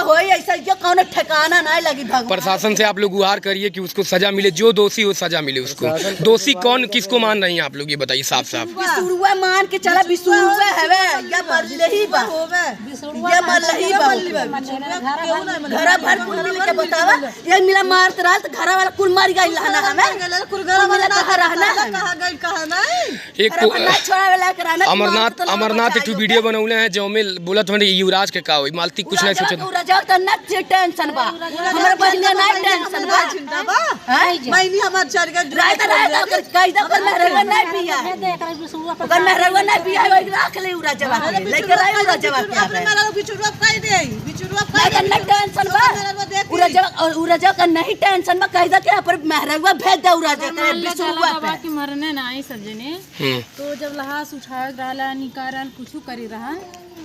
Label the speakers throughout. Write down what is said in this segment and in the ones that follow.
Speaker 1: हो ऐसा ये कौन ठिकाना नहीं लगी भगवान।
Speaker 2: प्रशासन से आप लोग गुहार करिए कि उसको सजा मिले, जो दोषी हो सजा मिले उसको। दोषी कौन किसको मान रही हैं आप लोग, ये बताइए साफ साफ।
Speaker 1: बिसुरुआ मान के चला, बिसुरुआ हवे या मरले ही बा, ये मरले ही बा। घरा भर कुल मिल के बतावा, ये मिला मारत रहा तो घरा वाला कुल मर गई रहना हमें, कुल घरा वाला कहां रहना, कहां गई कहां नहीं।
Speaker 2: एक
Speaker 1: छोड़ा वाला कराना
Speaker 2: अमरनाथ एक वीडियो बनौले हैं जो में बोलत हमें युवराज के का होई, मालती कुछ नहीं सोचत।
Speaker 1: युवराज त न टेंशन बा, हमर बहिनी ना टेंशन बा। बहिनी हमर चढ़ के रात कायदा पर मेहरवा नहीं पिया है, अगर मेहरवा नहीं पिया है रख ले युवराज के लेके रहे युवराज के अपने मेरा बिचुरवा खाई दे, बिचुरवा खाई न टेंशन बा। युवराज का नहीं टेंशन बा, कायदा के पर मेहरवा भेज दे युवराज के बिचुरवा पे
Speaker 3: कि मरने ना आई सब जने। तो जब लहास उठाए रहला निकारल कुछ करी रहा,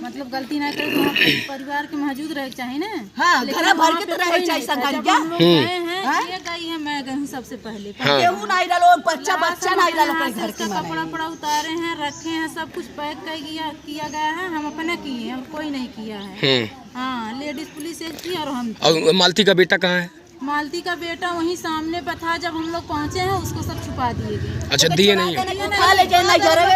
Speaker 3: मतलब गलती ना करे तो परिवार के मौजूद रहे चाहिए ना।
Speaker 1: हां घर भर के तो रहे चाहिए संगरिया
Speaker 3: हैं। ये गई है मैं गई सबसे पहले
Speaker 1: केहू नहीं डालो, बच्चा नहीं डालो अपने घर के
Speaker 3: कपड़ा पड़ा उतारे हैं, रखे हैं, सब कुछ पैक किया गया है, हम अपने किए हैं, कोई नहीं किया है। हाँ लेडीज पुलिस एक थी और हम।
Speaker 2: और मालती का बेटा कहाँ है?
Speaker 3: मालती का बेटा वहीं सामने पे था, जब हम लोग पहुँचे हैं उसको सब छुपा दिए गए।
Speaker 2: अच्छा दिए नहीं है?
Speaker 1: खा ले जाए नहीं घर में,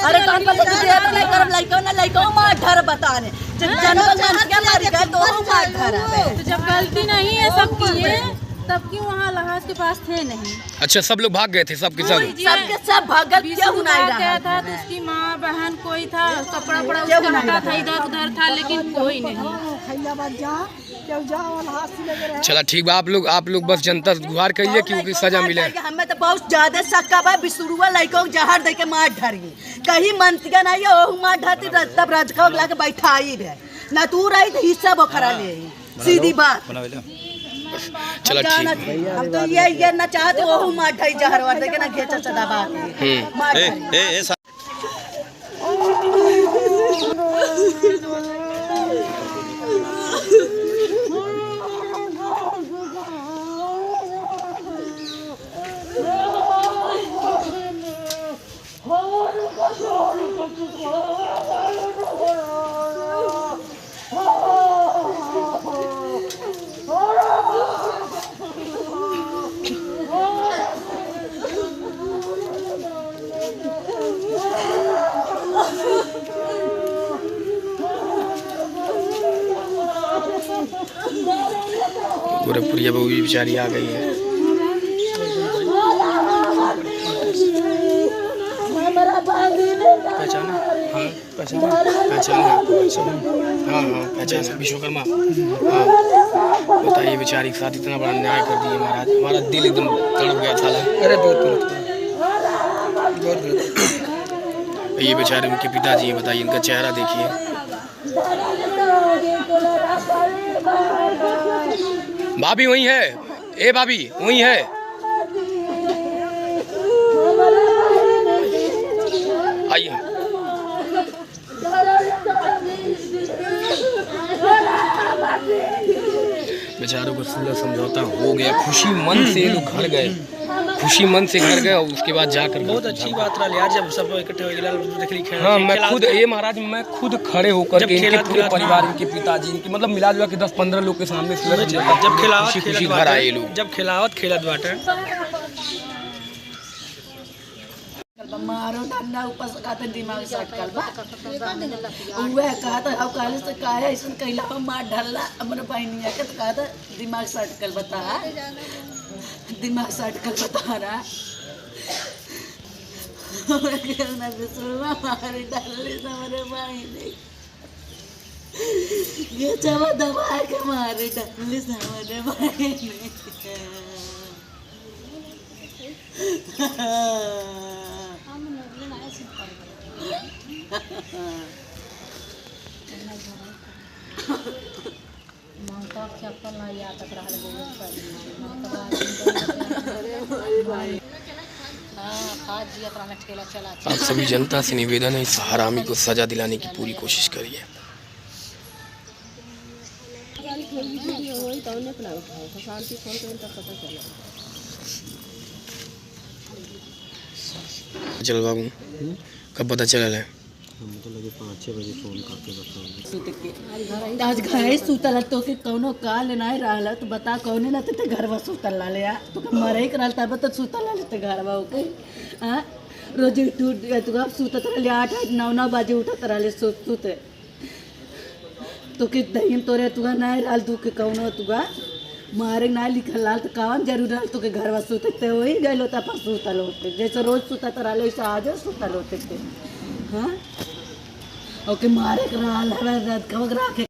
Speaker 1: अरे काम पर नहीं करब लइका मार धर बताने जनपद मन के मार गए तो मार धर।
Speaker 3: तो जब गलती नहीं है सब किए तब क्यों वहाँ लहास के पास थे नहीं?
Speaker 2: अच्छा सब लोग भाग गए थे, सब के
Speaker 1: सब भागल क्यों नहीं रहा
Speaker 3: था? तो उसकी माँ बहन कोई था, कपड़ा पड़ा उसका हटा था, इधर उधर था, लेकिन कोई नहीं।
Speaker 2: चला ठीक बा, आप लोग बस जनता गुहार करिए कि उनकी सजा मिले।
Speaker 1: हमें तो बहुत ज्यादा शक्का बा, बिसुरुआ लइका जहर दे के मार धरी, कहीं मंतिया नहीं है ओहू मार धरती तब रजका ला के बैठाई रहे ना, तू रही तो हिस्सा बोखरा ले, सीधी बात।
Speaker 2: चलो ठीक,
Speaker 1: हम तो ये ना चाहते ओहू मार धरी जहर वार दे के ना घेचा चढ़ा के मार।
Speaker 2: गोरखपुरिया बहू भी बेचारी आ गई है। पहचाना? हाँ पहचाना हाँ पहचाना, विश्वकर्मा। हाँ बताइए बेचारी के साथ इतना बड़ा न्याय कर दिए महाराज, हमारा दिल एकदम तड़प गया था। अरे बहुत ये बेचारे उनके पिताजी हैं, बताइए इनका चेहरा देखिए। भाभी वही है, ए भाभी वही है। आइए बेचारों को सुलह समझौता हो गया, खुशी मन से लोग घर गए, खुशी मन से घर गए और उसके बाद जाकर
Speaker 4: बहुत अच्छी बात रहा यार जब सब इकट्ठे हो गए।
Speaker 2: हाँ मैं खुद ये महाराज मैं खुद खड़े होकर के इनके पूरे परिवार इनके पिताजी इनकी मतलब मिला जुला के 10-15 लोग के सामने
Speaker 4: जब खिलावत
Speaker 2: खुशी घर आए लोग,
Speaker 4: जब खिलावत खेलत बाटे
Speaker 1: मारो डंडा ऊपर से कहते दिमाग से अटकल बा उहे कहता अब काले से काहे ऐसन कैला मार ढलला हमरे बहनिया के तो कहता दिमाग से अटकल बता, दिमाग से अटकल बता रहा ना बिसुरवा मारे डालले हमरे बहनी ये चावा दबा के मारे डालले हमरे बहनी।
Speaker 2: आप सभी जनता से निवेदन है इस हरामी को सजा दिलाने की पूरी कोशिश करिए। चल बाबू कब पता चला है?
Speaker 1: सुत के आज घरे सुतल तो के कौनो काल नहीं रहल तो बता कौने ना ते घरवा सुतल लाले या तो मरे के रहल तब तो सुतल लाले ते घरवा ओके हां रोज टूट तू अब सुतत रहले 8-9 बजे उठत रहले सुते तो के दहिम तोरे तुगा नहीं रहल तू के कौनो तुगा मारे ना लिखल लाल तो कौन जरूर रहल तो के घरवा सुतते वही गइलो त पर सुतल होते जैसे रोज सुतत रहले वैसे आज सुतल होते हां ओके मारे के रहल हवे कब राखे